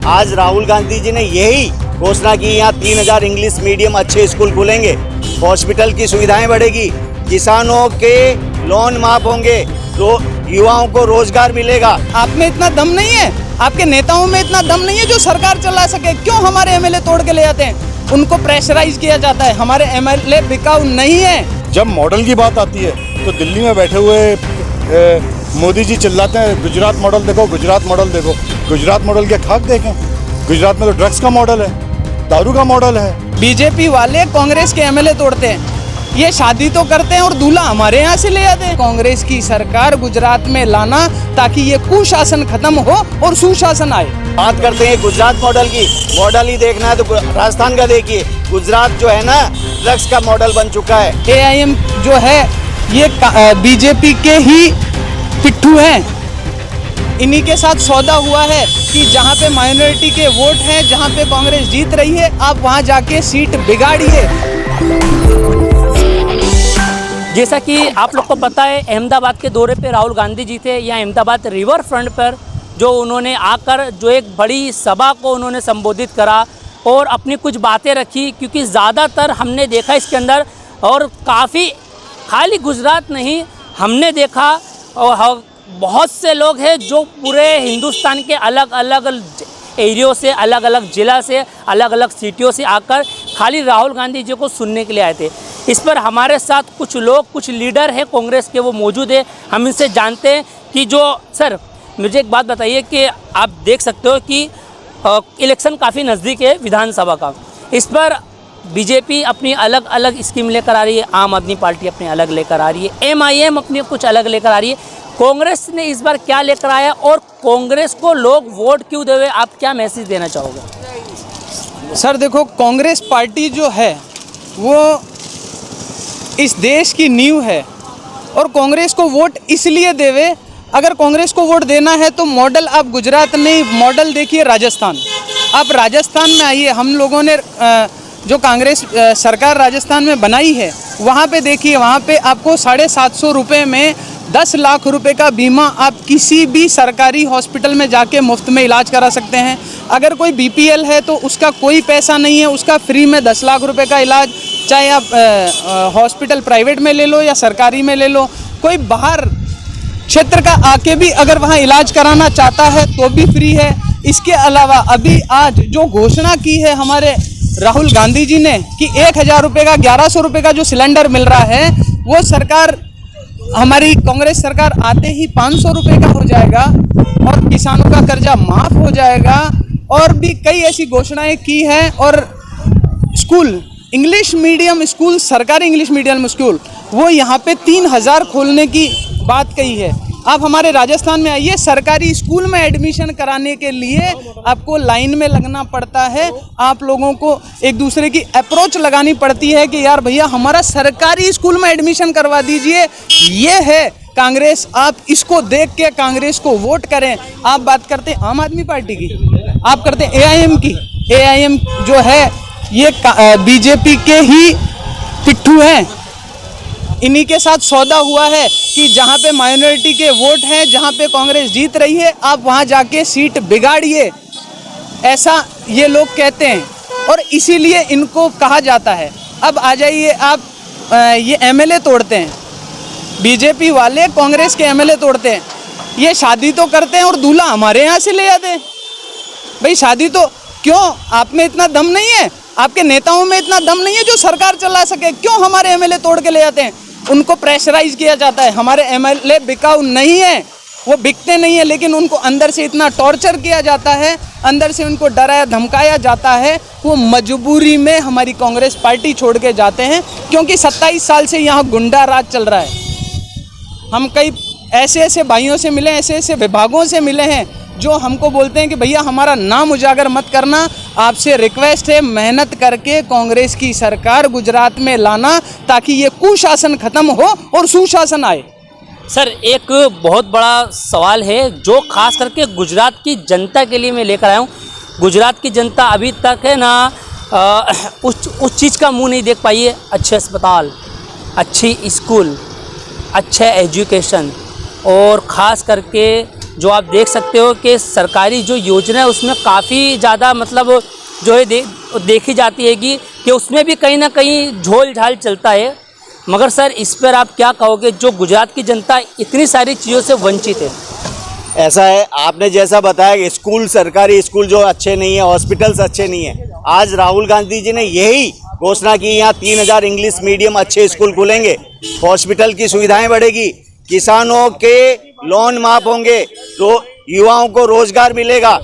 आज राहुल गांधी जी ने यही घोषणा की, यहाँ 3000 इंग्लिश मीडियम अच्छे स्कूल खुलेंगे, हॉस्पिटल की सुविधाएं बढ़ेगी, किसानों के लोन माफ होंगे, युवाओं को रोजगार मिलेगा। आप में इतना दम नहीं है, आपके नेताओं में इतना दम नहीं है जो सरकार चला सके। क्यों हमारे एमएलए तोड़ के ले जाते हैं, उनको प्रेशराइज किया जाता है। हमारे एमएलए बिकाऊ नहीं है। जब मॉडल की बात आती है तो दिल्ली में बैठे हुए मोदी जी चिल्लाते हैं गुजरात मॉडल देखो, गुजरात मॉडल देखो। गुजरात मॉडल के खाक देखें, गुजरात में तो ड्रग्स का मॉडल है, दारू का मॉडल है। बीजेपी वाले कांग्रेस के एमएलए तोड़ते हैं, ये शादी तो करते हैं और दूल्हा हमारे यहाँ से ले जाते हैं। कांग्रेस की सरकार गुजरात में लाना ताकि ये कुशासन खत्म हो और सुशासन आए। बात करते हैं गुजरात मॉडल की, मॉडल ही देखना है तो राजस्थान का देखिए। गुजरात जो है ना ड्रग्स का मॉडल बन चुका है। एआईएम जो है ये बीजेपी के ही पिट्ठू हैं। इन्हीं के साथ सौदा हुआ है कि जहाँ पे माइनॉरिटी के वोट हैं, जहाँ पे कांग्रेस जीत रही है, आप वहाँ जाके सीट बिगाड़िए। जैसा कि आप लोग को पता है, अहमदाबाद के दौरे पे राहुल गांधी जी थे। यहाँ अहमदाबाद रिवर फ्रंट पर जो उन्होंने आकर जो एक बड़ी सभा को उन्होंने संबोधित करा और अपनी कुछ बातें रखी, क्योंकि ज़्यादातर हमने देखा इसके अंदर, और काफ़ी खाली गुजरात नहीं, हमने देखा और बहुत से लोग हैं जो पूरे हिंदुस्तान के अलग अलग एरियो से, अलग अलग ज़िला से, अलग अलग सिटियों से आकर खाली राहुल गांधी जी को सुनने के लिए आए थे। इस पर हमारे साथ कुछ लोग, कुछ लीडर हैं कांग्रेस के, वो मौजूद है। हम इनसे जानते हैं कि जो सर, मुझे एक बात बताइए कि आप देख सकते हो कि इलेक्शन काफ़ी नज़दीक है विधानसभा का, इस पर बीजेपी अपनी अलग अलग स्कीम लेकर आ रही है, आम आदमी पार्टी अपनी अलग लेकर आ रही है, एमआईएम अपनी कुछ अलग लेकर आ रही है, कांग्रेस ने इस बार क्या लेकर आया और कांग्रेस को लोग वोट क्यों देवे, आप क्या मैसेज देना चाहोगे? सर देखो, कांग्रेस पार्टी जो है वो इस देश की नींव है और कांग्रेस को वोट इसलिए देवे। अगर कांग्रेस को वोट देना है तो मॉडल आप गुजरात नहीं, मॉडल देखिए राजस्थान। आप राजस्थान में आइए, हम लोगों ने जो कांग्रेस सरकार राजस्थान में बनाई है वहाँ पे देखिए, वहाँ पे आपको 750 रुपये में 10 लाख रुपए का बीमा, आप किसी भी सरकारी हॉस्पिटल में जाके मुफ्त में इलाज करा सकते हैं। अगर कोई बीपीएल है तो उसका कोई पैसा नहीं है, उसका फ्री में 10 लाख रुपए का इलाज, चाहे आप हॉस्पिटल प्राइवेट में ले लो या सरकारी में ले लो। कोई बाहर क्षेत्र का आके भी अगर वहाँ इलाज कराना चाहता है तो भी फ्री है। इसके अलावा अभी आज जो घोषणा की है हमारे राहुल गांधी जी ने कि 1000 रुपये का, 1100 रुपये का जो सिलेंडर मिल रहा है, वो सरकार, हमारी कांग्रेस सरकार आते ही 500 रुपये का हो जाएगा और किसानों का कर्जा माफ हो जाएगा। और भी कई ऐसी घोषणाएं की हैं। और स्कूल, इंग्लिश मीडियम स्कूल, सरकारी इंग्लिश मीडियम स्कूल, वो यहाँ पे 3000 खोलने की बात कही है। आप हमारे राजस्थान में आइए, सरकारी स्कूल में एडमिशन कराने के लिए आपको लाइन में लगना पड़ता है। आप लोगों को एक दूसरे की अप्रोच लगानी पड़ती है कि यार भैया हमारा सरकारी स्कूल में एडमिशन करवा दीजिए। ये है कांग्रेस, आप इसको देख के कांग्रेस को वोट करें। आप बात करते हैं आम आदमी पार्टी की, आप करते हैं एआईएम की। एआईएम जो है ये बीजेपी के ही पिट्ठू हैं। इन्हीं के साथ सौदा हुआ है कि जहाँ पे माइनॉरिटी के वोट हैं, जहाँ पे कांग्रेस जीत रही है, आप वहाँ जाके सीट बिगाड़िए, ऐसा ये लोग कहते हैं और इसीलिए इनको कहा जाता है। अब आ जाइए आप, ये एमएलए तोड़ते हैं, बीजेपी वाले कांग्रेस के एमएलए तोड़ते हैं। ये शादी तो करते हैं और दूल्हा हमारे यहाँ से ले जाते हैं। भाई शादी तो क्यों, आप में इतना दम नहीं है, आपके नेताओं में इतना दम नहीं है जो सरकार चला सके। क्यों हमारे एमएलए तोड़ के ले जाते हैं, उनको प्रेशराइज किया जाता है। हमारे एमएलए बिकाऊ नहीं है, वो बिकते नहीं है, लेकिन उनको अंदर से इतना टॉर्चर किया जाता है, अंदर से उनको डराया धमकाया जाता है। वो मजबूरी में हमारी कांग्रेस पार्टी छोड़ के जाते हैं, क्योंकि 27 साल से यहाँ गुंडा राज चल रहा है। हम कई ऐसे ऐसे भाइयों से मिले, ऐसे ऐसे विभागों से मिले हैं जो हमको बोलते हैं कि भैया हमारा नाम उजागर मत करना, आपसे रिक्वेस्ट है मेहनत करके कांग्रेस की सरकार गुजरात में लाना ताकि ये कुशासन खत्म हो और सुशासन आए। सर एक बहुत बड़ा सवाल है जो खास करके गुजरात की जनता के लिए मैं लेकर आया हूँ। गुजरात की जनता अभी तक है ना उस चीज़ का मुंह नहीं देख पाई है। अच्छे अस्पताल, अच्छी स्कूल, अच्छा एजुकेशन और ख़ास करके जो आप देख सकते हो कि सरकारी जो योजना है उसमें काफ़ी ज़्यादा मतलब जो है देखी जाती है कि उसमें भी कहीं ना कहीं झोल झाल चलता है। मगर सर इस पर आप क्या कहोगे, जो गुजरात की जनता इतनी सारी चीज़ों से वंचित है? ऐसा है, आपने जैसा बताया कि स्कूल, सरकारी स्कूल जो अच्छे नहीं है, हॉस्पिटल्स अच्छे नहीं है। आज राहुल गांधी जी ने यही घोषणा की, यहाँ 3000 इंग्लिश मीडियम अच्छे स्कूल खुलेंगे, हॉस्पिटल की सुविधाएं बढ़ेगी, किसानों के लोन माफ होंगे, युवाओं को रोजगार मिलेगा।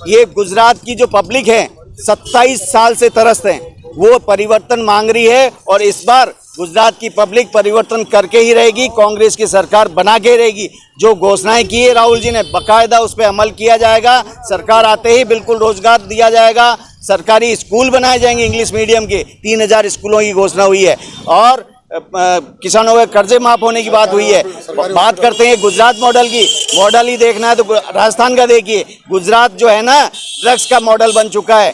ये गुजरात की जो पब्लिक है 27 साल से तरसते हैं, वो परिवर्तन मांग रही है और इस बार गुजरात की पब्लिक परिवर्तन करके ही रहेगी, कांग्रेस की सरकार बना के रहेगी। जो घोषणाएं की है राहुल जी ने, बाकायदा उस पर अमल किया जाएगा। सरकार आते ही बिल्कुल रोजगार दिया जाएगा, सरकारी स्कूल बनाए जाएंगे इंग्लिश मीडियम के, 3000 स्कूलों की घोषणा हुई है और किसानों के कर्जे माफ होने की बात हुई है। बात करते हैं गुजरात मॉडल की, मॉडल ही देखना है तो राजस्थान का देखिए। गुजरात जो है ना ड्रग्स का मॉडल बन चुका है।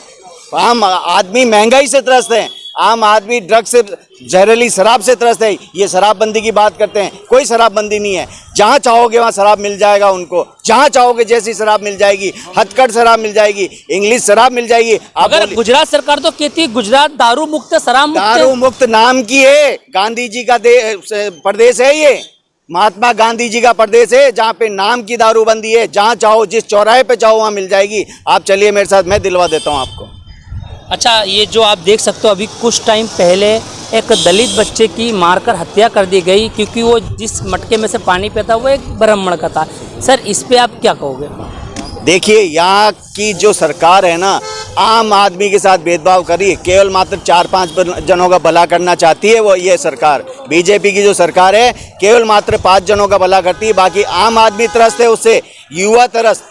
आम आदमी महंगाई से त्रस्त है, आम आदमी ड्रग्स से, जहरीली शराब से त्रस्त है। ये शराबबंदी की बात करते हैं, कोई शराबबंदी नहीं है। जहाँ चाहोगे वहाँ शराब मिल जाएगा उनको, जहाँ चाहोगे जैसी शराब मिल जाएगी, हथकढ़ शराब मिल जाएगी, इंग्लिश शराब मिल जाएगी। अगर गुजरात सरकार तो कहती है गुजरात दारू मुक्त, शराब मुक्त। दारू मुक्त नाम की है, गांधी जी का प्रदेश है ये, महात्मा गांधी जी का प्रदेश है, जहाँ पे नाम की दारूबंदी है। जहाँ चाहो, जिस चौराहे पे चाहो वहाँ मिल जाएगी। आप चलिए मेरे साथ, मैं दिलवा देता हूँ आपको। अच्छा, ये जो आप देख सकते हो अभी कुछ टाइम पहले एक दलित बच्चे की मारकर हत्या कर दी गई क्योंकि वो जिस मटके में से पानी पीता वो एक ब्राह्मण का था। सर इस पे आप क्या कहोगे? देखिए, यहाँ की जो सरकार है ना, आम आदमी के साथ भेदभाव करी, केवल मात्र 4-5 जनों का भला करना चाहती है। वो ये सरकार, बीजेपी की जो सरकार है, केवल मात्र 5 जनों का भला करती है। बाकी आम आदमी त्रस्त है उससे, युवा त्रस्त,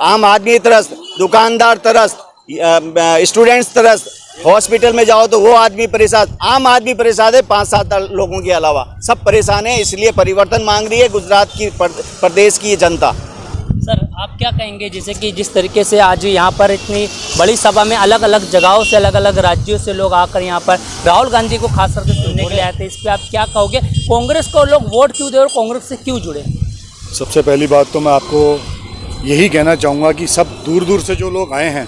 आम आदमी त्रस्त, दुकानदार त्रस्त, स्टूडेंट्स तरस, हॉस्पिटल में जाओ तो वो आदमी परेशान, आम आदमी परेशान है, 5-7 लोगों के अलावा सब परेशान है। इसलिए परिवर्तन मांग रही है गुजरात की प्रदेश की जनता। सर आप क्या कहेंगे, जैसे कि जिस तरीके से आज यहाँ पर इतनी बड़ी सभा में अलग अलग जगहों से, अलग अलग राज्यों से लोग आकर यहाँ पर राहुल गांधी को खास करके सुनने के लिए आए थे, इस पर आप क्या कहोगे? कांग्रेस को लोग वोट क्यों दे और कांग्रेस से क्यों जुड़े? सबसे पहली बात तो मैं आपको यही कहना चाहूँगा कि सब दूर दूर से जो लोग आए हैं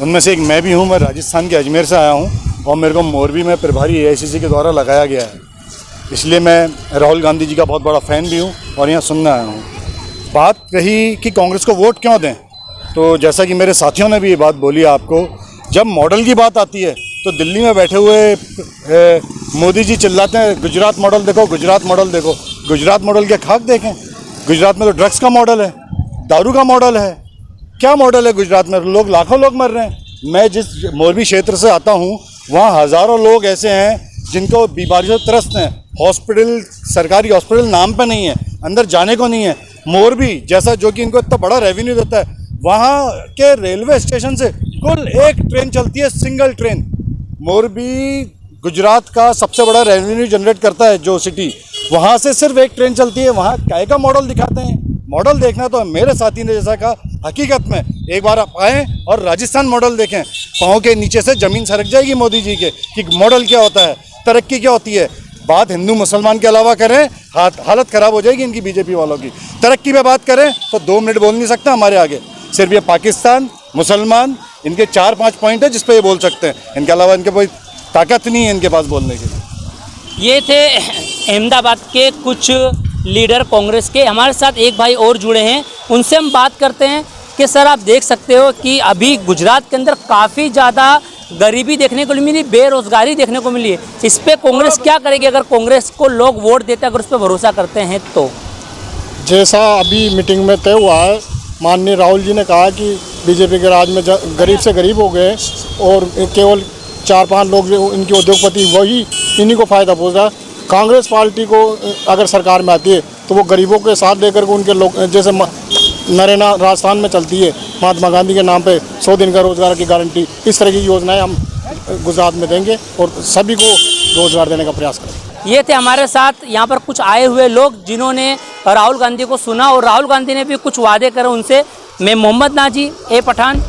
उनमें से एक मैं भी हूँ। मैं राजस्थान के अजमेर से आया हूँ और मेरे को मोरबी में प्रभारी AICC के द्वारा लगाया गया है, इसलिए मैं राहुल गांधी जी का बहुत बड़ा फ़ैन भी हूँ और यहाँ सुनने आया हूँ। बात रही कि कांग्रेस को वोट क्यों दें, तो जैसा कि मेरे साथियों ने भी ये बात बोली आपको, जब मॉडल की बात आती है तो दिल्ली में बैठे हुए मोदी जी चिल्लाते हैं गुजरात मॉडल देखो, गुजरात मॉडल देखो। गुजरात मॉडल के खाक देखें, गुजरात में तो ड्रग्स का मॉडल है, दारू का मॉडल है। क्या मॉडल है गुजरात में? लोग, लाखों लोग मर रहे हैं। मैं जिस मोरबी क्षेत्र से आता हूँ वहाँ हज़ारों लोग ऐसे हैं जिनको बीमारियों से त्रस्त हैं। हॉस्पिटल, सरकारी हॉस्पिटल नाम पे नहीं है, अंदर जाने को नहीं है। मोरबी जैसा जो कि इनको इतना बड़ा रेवेन्यू देता है, वहाँ के रेलवे स्टेशन से कुल एक ट्रेन चलती है, सिंगल ट्रेन। मोरबी गुजरात का सबसे बड़ा रेवेन्यू जनरेट करता है जो सिटी, वहाँ से सिर्फ एक ट्रेन चलती है। वहाँ काय का मॉडल दिखाते हैं? मॉडल देखना तो मेरे साथी ने जैसा कहा, हकीकत में एक बार आप आएँ और राजस्थान मॉडल देखें, पाँव के नीचे से ज़मीन सरक जाएगी मोदी जी के कि मॉडल क्या होता है, तरक्की क्या होती है। बात हिंदू मुसलमान के अलावा करें, हालत ख़राब हो जाएगी इनकी बीजेपी वालों की। तरक्की पे बात करें तो 2 मिनट बोल नहीं सकता हमारे आगे। सिर्फ ये पाकिस्तान, मुसलमान, इनके 4-5 पॉइंट है जिस पे ये बोल सकते हैं, इनके अलावा इनके कोई ताकत नहीं है इनके पास बोलने की। ये थे अहमदाबाद के कुछ लीडर कांग्रेस के। हमारे साथ एक भाई और जुड़े हैं, उनसे हम बात करते हैं कि सर आप देख सकते हो कि अभी गुजरात के अंदर काफ़ी ज़्यादा गरीबी देखने को मिली, बेरोजगारी देखने को मिली है। इस पर कांग्रेस क्या करेगी अगर कांग्रेस को लोग वोट देते हैं, अगर उस पर भरोसा करते हैं तो? जैसा अभी मीटिंग में तय हुआ है, माननीय राहुल जी ने कहा कि बीजेपी के राज में गरीब से गरीब हो गए और केवल 4-5 लोग जो इनके उद्योगपति वही इन्हीं को फ़ायदा पहुँच रहा है। कांग्रेस पार्टी को अगर सरकार में आती है तो वो गरीबों के साथ देकर के उनके लोग, जैसे नरेना राजस्थान में चलती है महात्मा गांधी के नाम पे 100 दिन का रोज़गार की गारंटी, इस तरह की योजनाएं हम गुजरात में देंगे और सभी को रोज़गार देने का प्रयास करेंगे। ये थे हमारे साथ यहाँ पर कुछ आए हुए लोग जिन्होंने राहुल गांधी को सुना और राहुल गांधी ने भी कुछ वादे करे उनसे। मैं मोहम्मद नाजी, ए पठान।